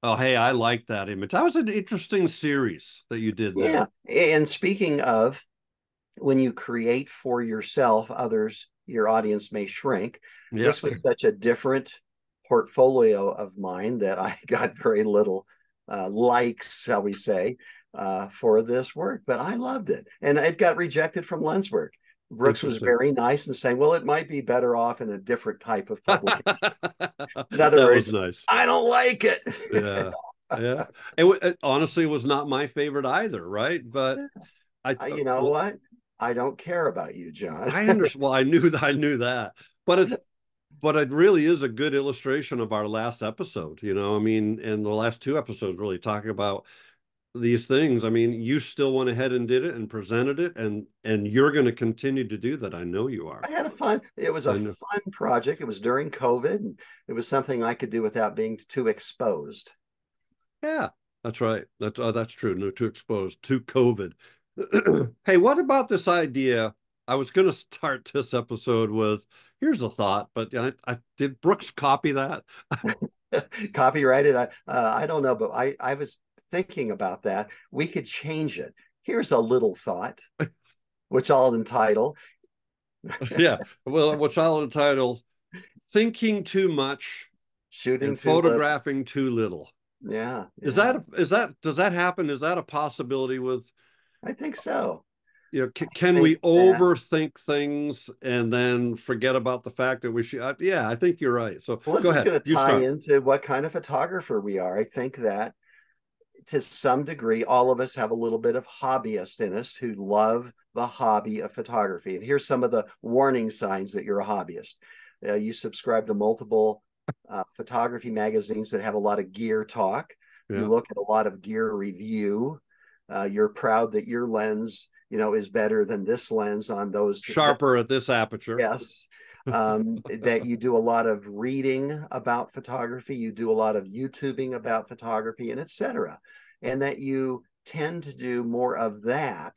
Oh, hey, I like that image. That was an interesting series that you did Yeah. there. And speaking of, when you create for yourself, others, your audience may shrink. Yeah. This was such a different portfolio of mine that I got very little likes, shall we say, for this work, but I loved it. And it got rejected from Lensberg. Brooks was Interesting. very nice and saying, well, it might be better off in a different type of publication. In other That was words, nice. I don't like it. Yeah. Yeah. It honestly was not my favorite either, right? But You know well, what? I don't care about you, John. I understand. Well, I knew that, but it really is a good illustration of our last episode. I mean, and the last two episodes really talking about these things. I mean, you still went ahead and did it and presented it, and you're going to continue to do that. I know you are. I had a fun. It was a I know. fun project. It was during COVID, and it was something I could do without being too exposed. Yeah, that's right. That's true. No, too exposed to COVID. Hey, what about this idea? I was going to start this episode with here's a thought, but I did Brooks copy that? Copyrighted. I don't know, but I was thinking about that. We could change it. Here's a little thought, which I'll entitle Yeah. Well, which I'll entitle "Thinking Too Much "Shooting and Too Little." Photographing Too Little." Yeah, Is yeah. that does that happen? Is that a possibility with I think so. can I think we that. overthink things and then forget about the fact that we should? Yeah, I think you're right. So Well, go this is ahead. going to You tie start. into what kind of photographer we are. I think that to some degree, all of us have a little bit of hobbyist in us who love the hobby of photography. And here's some of the warning signs that you're a hobbyist. You subscribe to multiple photography magazines that have a lot of gear talk. You Yeah. look at a lot of gear review. You're proud that your lens, is better than this lens on those. Sharper at this aperture. Yes. That you do a lot of reading about photography, you do a lot of YouTubing about photography, and etc. And that you tend to do more of that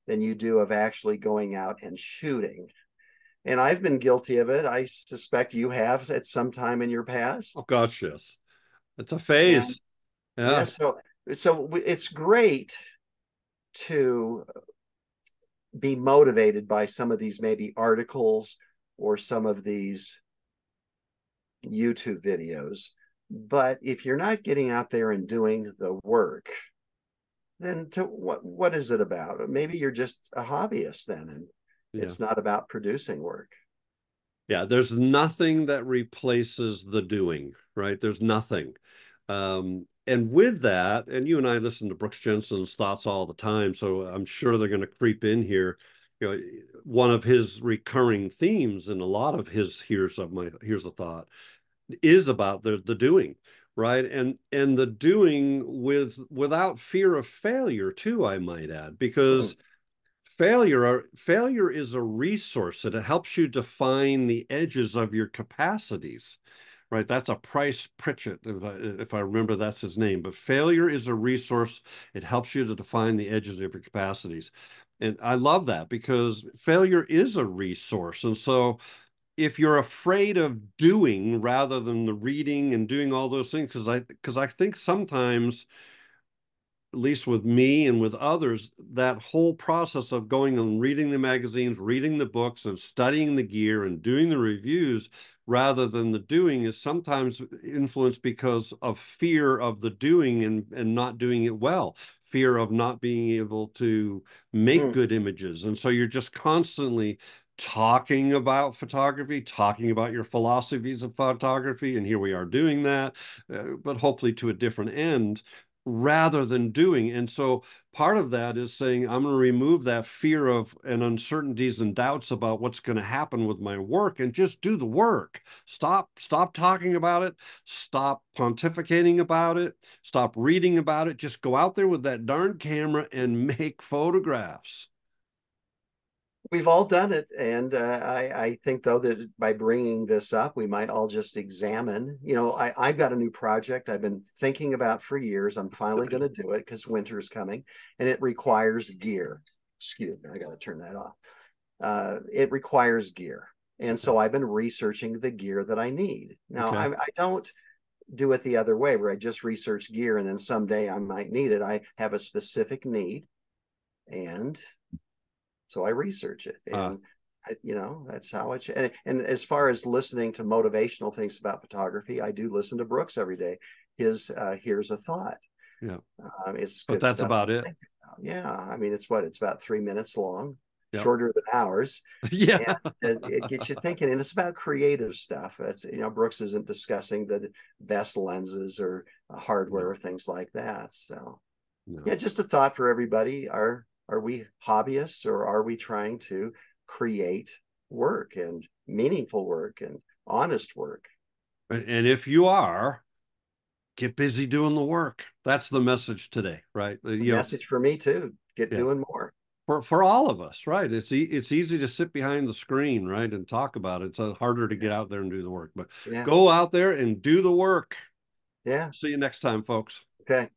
than you do of actually going out and shooting. And I've been guilty of it. I suspect you have at some time in your Oh past. gosh, yes. It's a And phase. yeah, Yeah. so it's great to be motivated by some of these maybe articles or some of these YouTube videos. But if you're not getting out there and doing the work, then what is it about? Maybe you're just a hobbyist then, and Yeah. it's not about producing work. Yeah. There's nothing that replaces the doing, right? There's nothing. And with that, and you and I listen to Brooks Jensen's thoughts all the time, so I'm sure they're going to creep in here. One of his recurring themes in a lot of his here's a thought is about the doing, right? And the doing without fear of failure too, I might add, Hmm. because failure is a resource. It helps you define the edges of your capacities, right? That's a Price Pritchett, if I remember that's his name. But failure is a resource. It helps you to define the edges of your capacities. And I love that because failure is a resource. And so if you're afraid of doing rather than the reading and doing all those things, because I think sometimes, at least with me and with others, that whole process of going and reading the magazines, reading the books, and studying the gear and doing the reviews rather than the doing is sometimes influenced because of fear of the doing and not doing it well, fear of not being able to make Hmm. good images. And so you're just constantly talking about photography, talking about your philosophies of photography. And here we are doing that, but hopefully to a different end rather than doing. And so part of that is saying, I'm going to remove that fear of and uncertainties and doubts about what's going to happen with my work and just do the work. Stop talking about it. Stop pontificating about it. Stop reading about it. Just go out there with that darn camera and make photographs. We've all done it, and I think though that by bringing this up, we might all just examine. I've got a new project I've been thinking about for years. I'm finally going to do it because winter is coming, and it requires gear. Excuse me, I got to turn that off. It requires gear. And Okay. so I've been researching the gear that I need. Now, Okay. I don't do it the other way, where I just research gear and then someday I might need it. I have a specific need, and so I research it. And that's how it should. And as far as listening to motivational things about photography, I do listen to Brooks every day. His Here's a Thought. Yeah. It's But good that's stuff. about it. Yeah. I mean, it's about 3 minutes long, Yep. shorter than ours. Yeah. And it gets you thinking, and it's about creative stuff. It's, Brooks isn't discussing the best lenses or hardware or things like that. So yeah, just a thought for everybody. Are we hobbyists, or are we trying to create work, and meaningful work, and honest work? And if you are, get busy doing the work. That's the message today, right? Message for me too. Get doing more. For all of us, right? It's easy to sit behind the screen, right, and talk about it. It's harder to get out there and do the work. But go out there and do the work. Yeah. See you next time, folks. Okay.